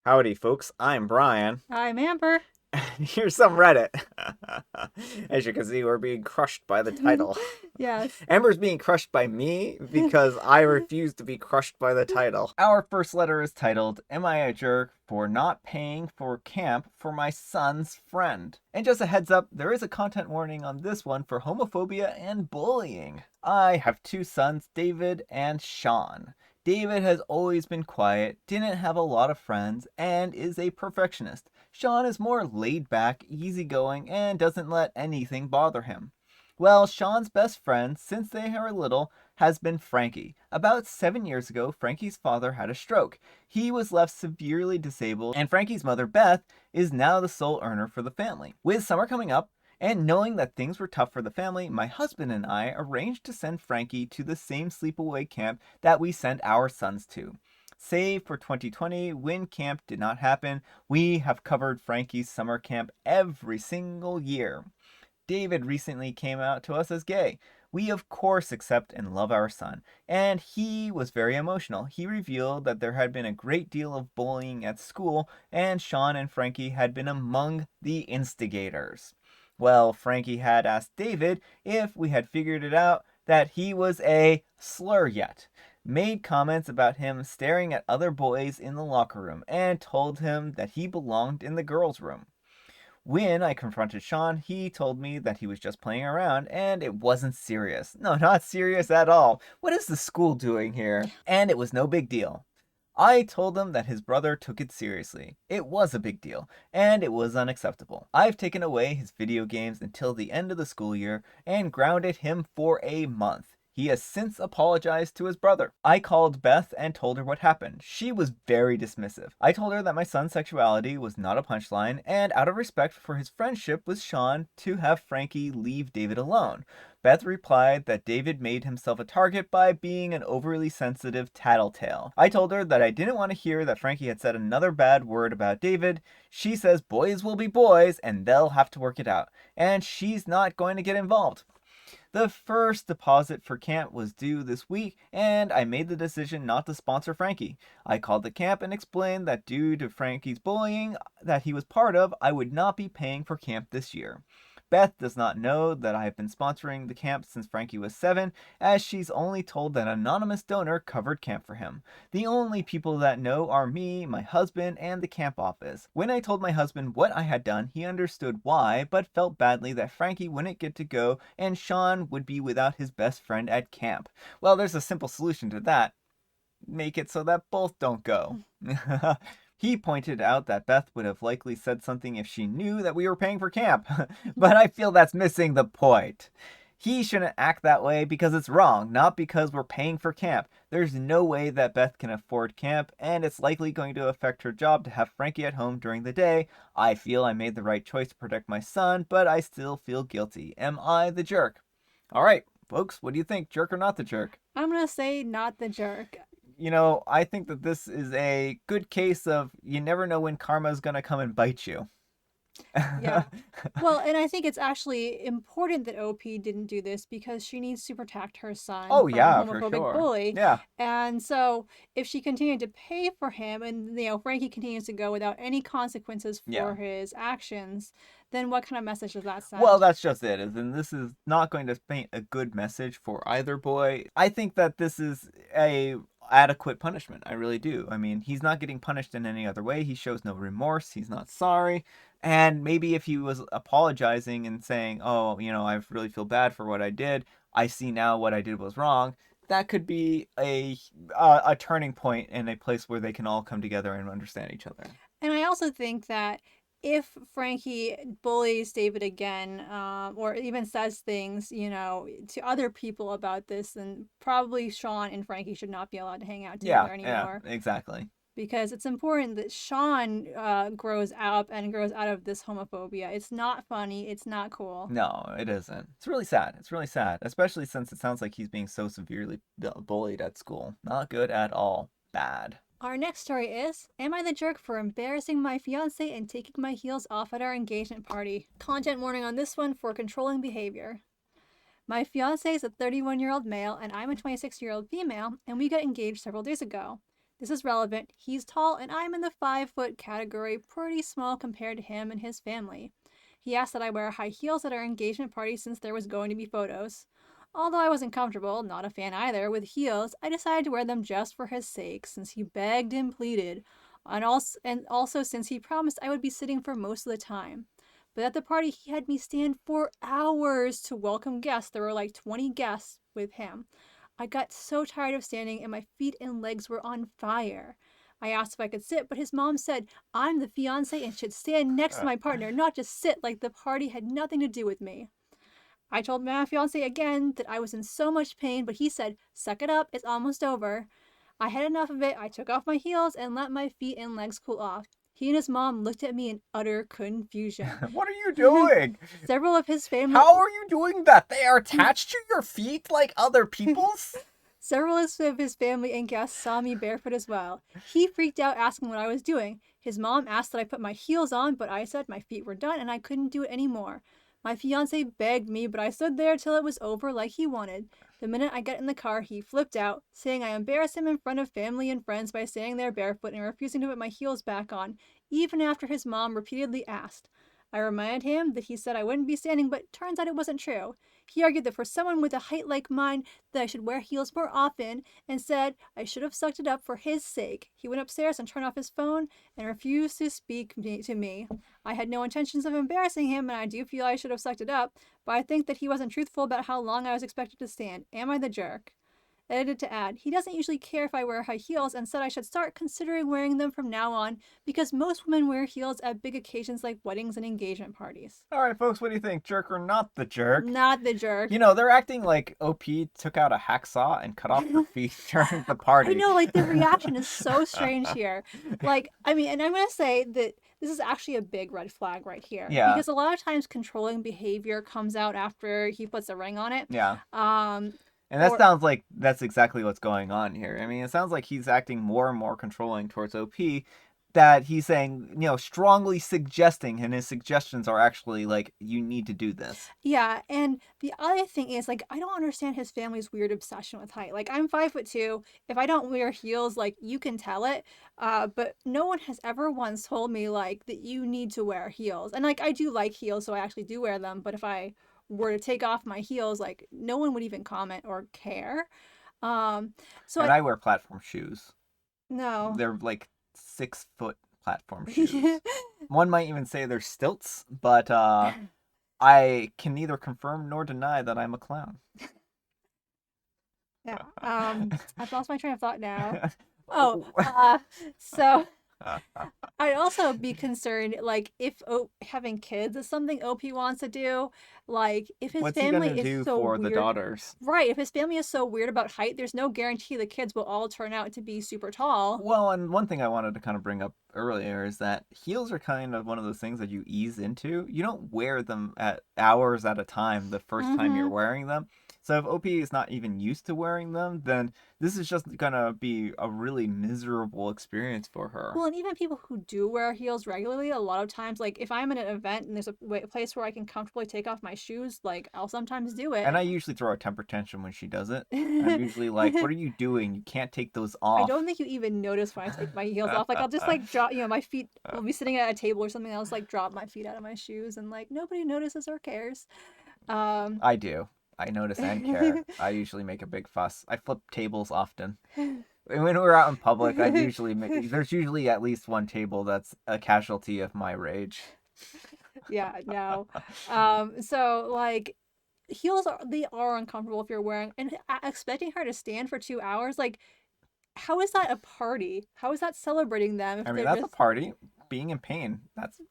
Howdy, folks. I'm Brian. I'm Amber. Here's some Reddit. As you can see, we're being crushed by the title. Yes. Amber's being crushed by me because I refuse to be crushed by the title. Our first letter is titled, Am I a Jerk for Not Paying for Camp for My Son's Friend? And just a heads up, there is a content warning on this one for homophobia and bullying. I have two sons, David and Sean. David has always been quiet, didn't have a lot of friends, and is a perfectionist. Sean is more laid back, easygoing, and doesn't let anything bother him. Well, Sean's best friend, since they were little, has been Frankie. About 7 years ago, Frankie's father had a stroke. He was left severely disabled, and Frankie's mother, Beth, is now the sole earner for the family. With summer coming up, and knowing that things were tough for the family, my husband and I arranged to send Frankie to the same sleepaway camp that we sent our sons to. Save for 2020, when camp did not happen, we have covered Frankie's summer camp every single year. David recently came out to us as gay. We, of course, accept and love our son, and he was very emotional. He revealed that there had been a great deal of bullying at school, and Sean and Frankie had been among the instigators. Well, Frankie had asked David if we had figured it out that he was a slur yet, made comments about him staring at other boys in the locker room, and told him that he belonged in the girls' room. When I confronted Sean, he told me that he was just playing around and it wasn't serious. No, not serious at all. What is the school doing here? And it was no big deal. I told him that his brother took it seriously. It was a big deal, and it was unacceptable. I've taken away his video games until the end of the school year and grounded him for a month. He has since apologized to his brother. I called Beth and told her what happened. She was very dismissive. I told her that my son's sexuality was not a punchline, and out of respect for his friendship with Sean, to have Frankie leave David alone. Beth replied that David made himself a target by being an overly sensitive tattletale. I told her that I didn't want to hear that Frankie had said another bad word about David. She says boys will be boys and they'll have to work it out, and she's not going to get involved. The first deposit for camp was due this week, and I made the decision not to sponsor Frankie. I called the camp and explained that due to Frankie's bullying that he was part of, I would not be paying for camp this year. Beth does not know that I have been sponsoring the camp since Frankie was 7, as she's only told that an anonymous donor covered camp for him. The only people that know are me, my husband, and the camp office. When I told my husband what I had done, he understood why, but felt badly that Frankie wouldn't get to go and Sean would be without his best friend at camp. Well, there's a simple solution to that. Make it so that both don't go. He pointed out that Beth would have likely said something if she knew that we were paying for camp, but I feel that's missing the point. He shouldn't act that way because it's wrong, not because we're paying for camp. There's no way that Beth can afford camp, and it's likely going to affect her job to have Frankie at home during the day. I feel I made the right choice to protect my son, but I still feel guilty. Am I the jerk? All right, folks, what do you think? Jerk or not the jerk? I'm gonna say not the jerk. I think that this is a good case of you never know when karma is going to come and bite you. Yeah. Well, and I think it's actually important that OP didn't do this because she needs to protect her son Oh, from a yeah, for homophobic sure. bully. Yeah, And so if she continued to pay for him and Frankie continues to go without any consequences yeah. for his actions, then what kind of message does that Well, send? that's just it. And this is not going to paint a good message for either boy. I think that this is a adequate punishment. I really do. I mean, he's not getting punished in any other way. He shows no remorse. He's not sorry. And maybe if he was apologizing and saying, "Oh, I really feel bad for what I did. I see now what I did was wrong." That could be a turning point and a place where they can all come together and understand each other. And I also think that if Frankie bullies David again, or even says things, to other people about this, then probably Sean and Frankie should not be allowed to hang out Yeah, together yeah, anymore. exactly. Because it's important that Sean grows up and grows out of this homophobia. It's not funny. It's not cool. No, it isn't. It's really sad. It's really sad, especially since it sounds like he's being so severely bullied at school. Not good at all. Bad. Our next story is, Am I the jerk for embarrassing my fiance and taking my heels off at our engagement party? Content warning on this one for controlling behavior. My fiance is a 31-year-old male and I'm a 26-year-old female, and we got engaged several days ago. This is relevant. He's tall and I'm in the 5 foot category, pretty small compared to him and his family. He asked that I wear high heels at our engagement party since there was going to be photos. Although I wasn't comfortable, not a fan either, with heels, I decided to wear them just for his sake since he begged and pleaded, and also since he promised I would be sitting for most of the time. But at the party, he had me stand for hours to welcome guests. There were like 20 guests with him. I got so tired of standing and my feet and legs were on fire. I asked if I could sit, but his mom said I'm the fiance and should stand next to my partner, not just sit like the party had nothing to do with me. I told my fiance again that I was in so much pain, but he said, suck it up, it's almost over. I had enough of it. I took off my heels and let my feet and legs cool off. He and his mom looked at me in utter confusion. What are you doing? Several of his family How are you doing that? They are attached to your feet like other people's? Several of his family and guests saw me barefoot as well. He freaked out asking what I was doing. His mom asked that I put my heels on, but I said my feet were done and I couldn't do it anymore. My fiance begged me, but I stood there till it was over like he wanted. The minute I got in the car, he flipped out, saying I embarrassed him in front of family and friends by standing there barefoot and refusing to put my heels back on, even after his mom repeatedly asked. I reminded him that he said I wouldn't be standing, but turns out it wasn't true. He argued that for someone with a height like mine, that I should wear heels more often, and said I should have sucked it up for his sake. He went upstairs and turned off his phone and refused to speak to me. I had no intentions of embarrassing him, and I do feel I should have sucked it up, but I think that he wasn't truthful about how long I was expected to stand. Am I the jerk? Edited to add, he doesn't usually care if I wear high heels and said I should start considering wearing them from now on because most women wear heels at big occasions like weddings and engagement parties. All right, folks, what do you think? Jerk or not the jerk? Not the jerk. You know, they're acting like OP took out a hacksaw and cut off her feet during the party. I know, like, the reaction is so strange here. Like, I mean, and I'm going to say that this is actually a big red flag right here. Yeah. Because a lot of times controlling behavior comes out after he puts a ring on it. Yeah. And that sounds like that's exactly what's going on here. I mean, it sounds like he's acting more and more controlling towards OP, that he's saying, you know, strongly suggesting, and his suggestions are actually like, you need to do this. Yeah, and the other thing is, like, I don't understand his family's weird obsession with height. Like, I'm 5'2". If I don't wear heels, like, you can tell it. But no one has ever once told me, like, that you need to wear heels. And, like, I do like heels, so I actually do wear them. But if I were to take off my heels, like, no one would even comment or care. So And I wear platform shoes. no. They're like 6-foot platform shoes. One might even say they're stilts, but I can neither confirm nor deny that I'm a clown. Yeah. I've lost my train of thought now. So I'd also be concerned, like, if having kids is something OP wants to do, like, if his What's he family gonna is do so for the weird, daughters? right? If his family is so weird about height, there's no guarantee the kids will all turn out to be super tall. Well, and one thing I wanted to kind of bring up earlier is that heels are kind of one of those things that you ease into. You don't wear them at hours at a time the first time you're wearing them. So if OP is not even used to wearing them, then this is just gonna be a really miserable experience for her. Well, and even people who do wear heels regularly, a lot of times, like, if I'm in an event and there's a place where I can comfortably take off my shoes, like, I'll sometimes do it. And I usually throw a temper tantrum when she does it. I'm usually like, what are you doing? You can't take those off. I don't think you even notice when I take my heels off. Like, I'll just, like, drop, my feet will be sitting at a table or something. I'll just, like, drop my feet out of my shoes and, like, nobody notices or cares. I do. I notice and care. I usually make a big fuss. I flip tables often. When we're out in public, there's usually at least one table that's a casualty of my rage. Yeah, no. So, like, heels are uncomfortable if you're wearing, and expecting her to stand for 2 hours, like, how is that a party? How is that celebrating them? If I mean, they're that's just... a party. Being in pain.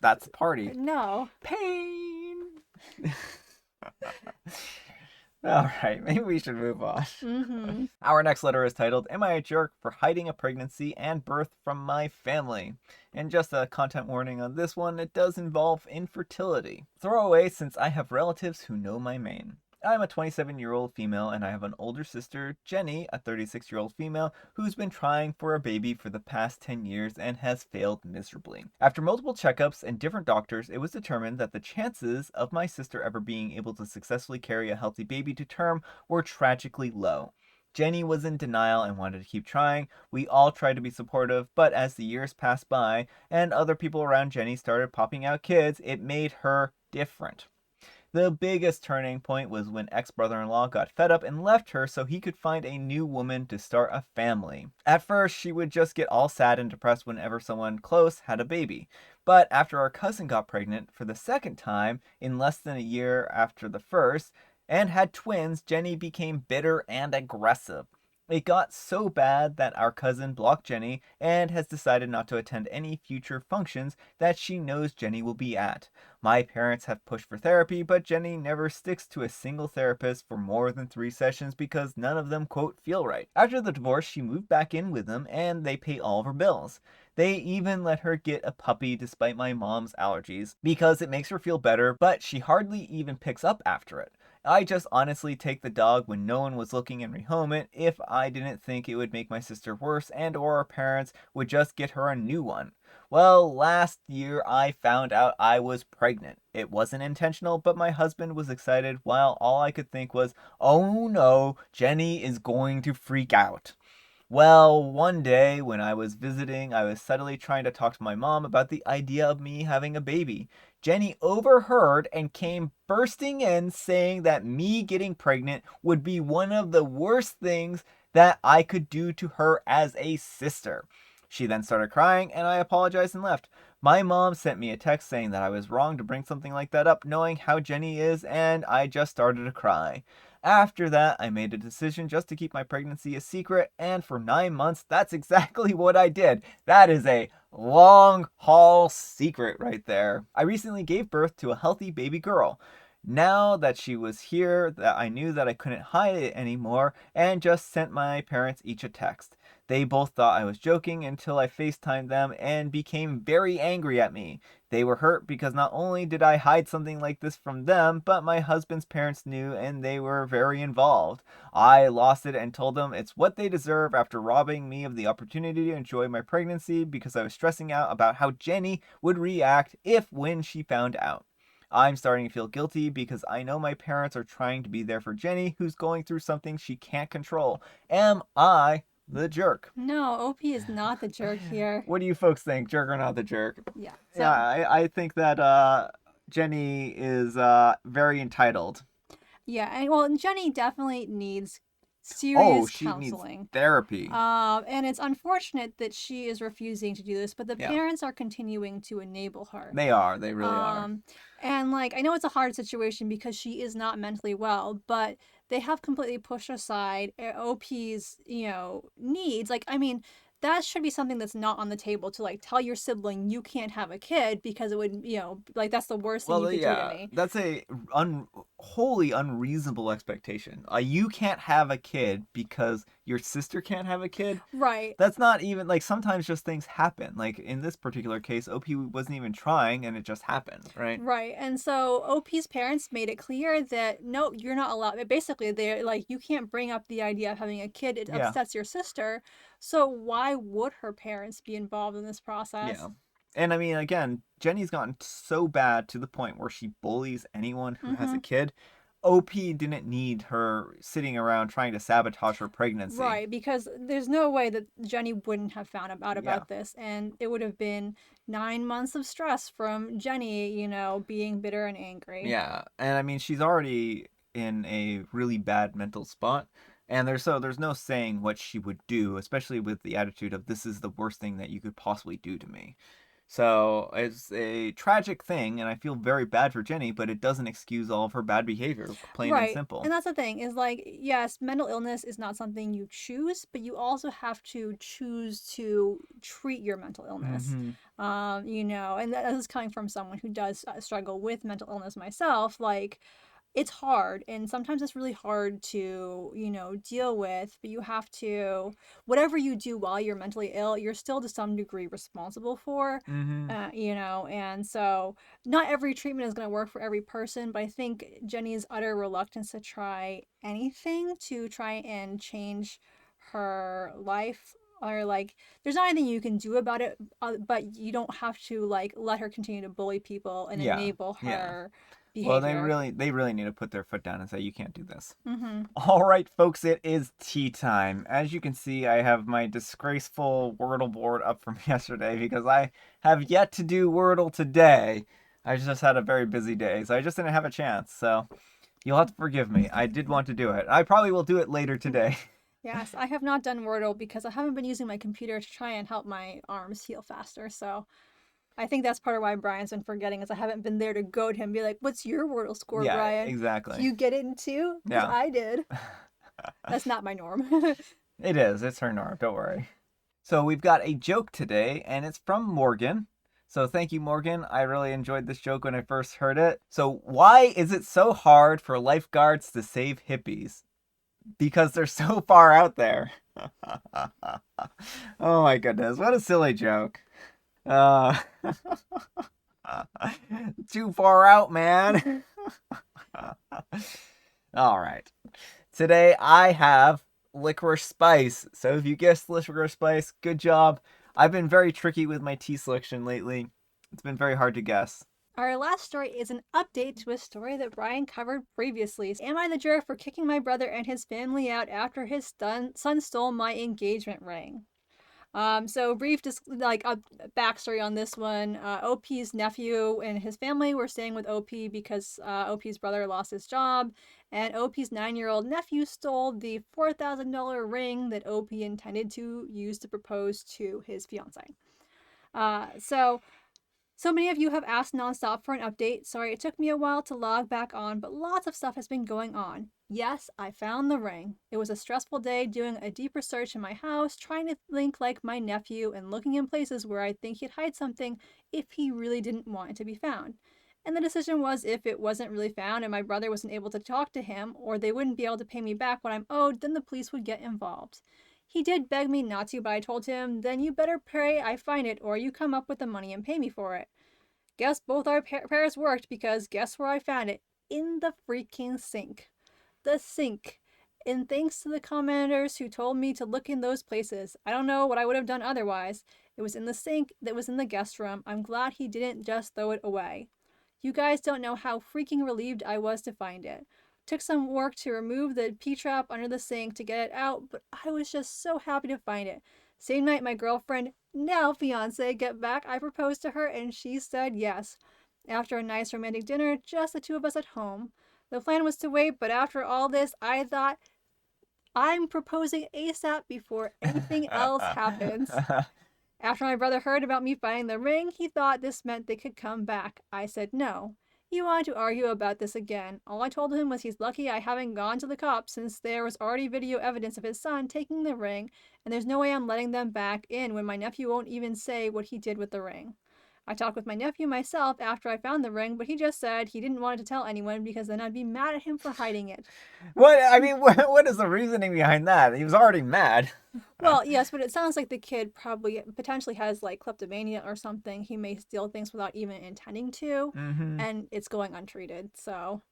That's a party. No. Pain. All right, maybe we should move on. Our next letter is titled, Am I a Jerk for Hiding a Pregnancy and Birth from My Family? And just a content warning on this one, it does involve infertility. Throwaway since I have relatives who know my main. I'm a 27-year-old female and I have an older sister, Jenny, a 36-year-old female, who's been trying for a baby for the past 10 years and has failed miserably. After multiple checkups and different doctors, it was determined that the chances of my sister ever being able to successfully carry a healthy baby to term were tragically low. Jenny was in denial and wanted to keep trying. We all tried to be supportive, but as the years passed by and other people around Jenny started popping out kids, it made her different. The biggest turning point was when ex-brother in law got fed up and left her so he could find a new woman to start a family. At first, she would just get all sad and depressed whenever someone close had a baby. But after our cousin got pregnant for the second time in less than a year after the first and had twins, Jenny became bitter and aggressive. It got so bad that our cousin blocked Jenny and has decided not to attend any future functions that she knows Jenny will be at. My parents have pushed for therapy, but Jenny never sticks to a single therapist for more than 3 sessions because none of them, quote, feel right. After the divorce, she moved back in with them and they pay all of her bills. They even let her get a puppy despite my mom's allergies because it makes her feel better, but she hardly even picks up after it. I just honestly take the dog when no one was looking and rehome it if I didn't think it would make my sister worse and or our parents would just get her a new one. Well, last year I found out I was pregnant. It wasn't intentional, but my husband was excited while all I could think was, oh no, Jenny is going to freak out. Well, one day when I was visiting, I was subtly trying to talk to my mom about the idea of me having a baby. Jenny overheard and came bursting in saying that me getting pregnant would be one of the worst things that I could do to her as a sister. She then started crying and I apologized and left. My mom sent me a text saying that I was wrong to bring something like that up, knowing how Jenny is, and I just started to cry. After that, I made a decision just to keep my pregnancy a secret, and for 9 months, that's exactly what I did. That is a long haul secret right there. I recently gave birth to a healthy baby girl. Now that she was here, that I knew that I couldn't hide it anymore and just sent my parents each a text. They both thought I was joking until I FaceTimed them and became very angry at me. They were hurt because not only did I hide something like this from them, but my husband's parents knew and they were very involved. I lost it and told them it's what they deserve after robbing me of the opportunity to enjoy my pregnancy because I was stressing out about how Jenny would react if when she found out. I'm starting to feel guilty because I know my parents are trying to be there for Jenny, who's going through something she can't control. Am I the jerk? No, OP is not the jerk here. What do you folks think? Jerk or not the jerk? Yeah. Yeah, So, I think that Jenny is very entitled. yeah, and well, Jenny definitely needs Oh, serious she needs counseling. therapy. And it's unfortunate that she is refusing to do this, but the Yeah, parents are continuing to enable her. they are. They really are. Um, and like, I know it's a hard situation because she is not mentally well, but they have completely pushed aside OP's, needs. Like, I mean, that should be something that's not on the table to like tell your sibling you can't have a kid because it would, like that's the worst thing you Well, could do to yeah, me. that's a wholly unreasonable expectation. You can't have a kid because your sister can't have a kid. Right. That's not even like sometimes just things happen. Like in this particular case, OP wasn't even trying and it just happened, right? Right. And so OP's parents made it clear that no, you're not allowed. Basically, they're like, you can't bring up the idea of having a kid. It Yeah, upsets your sister. So why would her parents be involved in this yeah. process? And I mean, again, Jenny's gotten so bad to the point where she bullies anyone who has a Mm-hmm. kid. OP didn't need her sitting around trying to sabotage her pregnancy. Right, because there's no way that Jenny wouldn't have found out Yeah. about this, and it would have been 9 months of stress from Jenny, being bitter and angry. Yeah. And I mean, she's already in a really bad mental spot. And there's no saying what she would do, especially with the attitude of this is the worst thing that you could possibly do to me. So it's a tragic thing, and I feel very bad for Jenny, but it doesn't excuse all of her bad behavior, plain and Right. And simple. that's the thing is like, yes, mental illness is not something you choose, but you also have to choose to treat your mental illness. Mm-hmm. And that is coming from someone who does struggle with mental illness myself. Like, it's hard and sometimes it's really hard to deal with, but you have to, whatever you do while you're mentally ill, you're still to some degree responsible for. Mm-hmm. And so not every treatment is going to work for every person, but I think Jenny's utter reluctance to try anything to try and change her life, or like there's not anything you can do about it, but you don't have to like let her continue to bully people and Yeah. enable Yeah. her Well, behavior. they really need to put their foot down and say, you can't do this. Mm-hmm. All right, folks, it is tea time. As you can see, I have my disgraceful Wordle board up from yesterday because I have yet to do Wordle today. I just had a very busy day, so I just didn't have a chance. So you'll have to forgive me. I did want to do it. I probably will do it later today. Yes, I have not done Wordle because I haven't been using my computer to try and help my arms heal faster. So I think that's part of why Brian's been forgetting, is I haven't been there to goad him, be like, "What's your Wordle score, Yeah, Brian? Do exactly. you get it too? Because Yeah. I did." That's not my norm. It is. It's her norm. Don't worry. So we've got a joke today, and it's from Morgan. So thank you, Morgan. I really enjoyed this joke when I first heard it. So why is it so hard for lifeguards to save hippies? Because they're so far out there. Oh my goodness, what a silly joke. Uh, too far out, man. All right. Today I have licorice spice. So if you guessed licorice spice, good job. I've been very tricky with my tea selection lately. It's been very hard to guess. Our last story is an update to a story that Brian covered previously. Am I the jerk for kicking my brother and his family out after his son stole my engagement ring? So brief, just like a backstory on this one. OP's nephew and his family were staying with OP because OP's brother lost his job, and OP's 9-year-old nephew stole the $4,000 ring that OP intended to use to propose to his fiancée. So many of you have asked nonstop for an update. Sorry, it took me a while to log back on, but lots of stuff has been going on. Yes, I found the ring. It was a stressful day doing a deeper search in my house, trying to think like my nephew and looking in places where I think he'd hide something if he really didn't want it to be found. And the decision was, if it wasn't really found and my brother wasn't able to talk to him, or they wouldn't be able to pay me back what I'm owed, then the police would get involved. He did beg me not to, but I told him, then you better pray I find it or you come up with the money and pay me for it. Guess both our prayers worked, because guess where I found it? In the freaking sink. The sink. And thanks to the commenters who told me to look in those places. I don't know what I would have done otherwise. It was in the sink that was in the guest room. I'm glad he didn't just throw it away. You guys don't know how freaking relieved I was to find it. Took some work to remove the P-trap under the sink to get it out, but I was just so happy to find it. Same night my girlfriend, now fiance, get back, I proposed to her and she said yes. After a nice romantic dinner, just the two of us at home. The plan was to wait, but after all this, I thought, I'm proposing ASAP before anything else happens. After my brother heard about me finding the ring, he thought this meant they could come back. I said no. He wanted to argue about this again. All I told him was he's lucky I haven't gone to the cops, since there was already video evidence of his son taking the ring, and there's no way I'm letting them back in when my nephew won't even say what he did with the ring. I talked with my nephew myself after I found the ring, but he just said he didn't want to tell anyone because then I'd be mad at him for hiding it. What is the reasoning behind that? He was already mad. Well, yes, but it sounds like the kid probably potentially has like kleptomania or something. He may steal things without even intending to, Mm-hmm. and it's going untreated. So,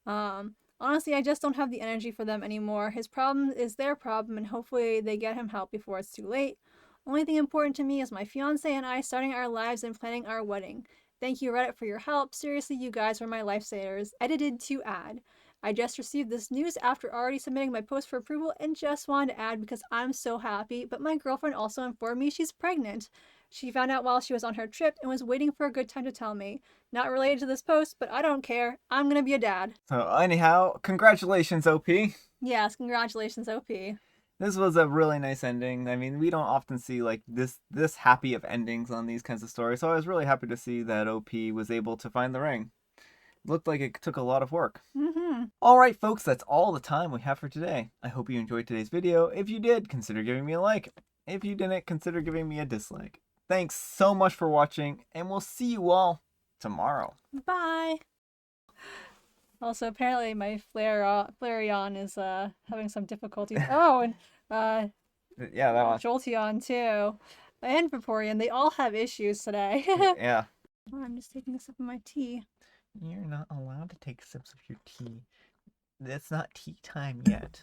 honestly, I just don't have the energy for them anymore. His problem is their problem, and hopefully they get him help before it's too late. Only thing important to me is my fiance and I starting our lives and planning our wedding. Thank you, Reddit, for your help. Seriously, you guys were my lifesavers. Edited to add. I just received this news after already submitting my post for approval and just wanted to add because I'm so happy, but my girlfriend also informed me she's pregnant. She found out while she was on her trip and was waiting for a good time to tell me. Not related to this post, but I don't care. I'm gonna be a dad. So anyhow, congratulations, OP. Yes, congratulations, OP. This was a really nice ending. I mean, we don't often see like this happy of endings on these kinds of stories, so I was really happy to see that OP was able to find the ring. Looked like it took a lot of work. Mm-hmm. Alright folks, that's all the time we have for today. I hope you enjoyed today's video. If you did, consider giving me a like. If you didn't, consider giving me a dislike. Thanks so much for watching, and we'll see you all tomorrow. Bye. Also, apparently my Flareon is having some difficulties. Oh, and Yeah, that one. Jolteon too. And Vaporeon, they all have issues today. Yeah. I'm just taking a sip of my tea. You're not allowed to take sips of your tea. It's not tea time yet.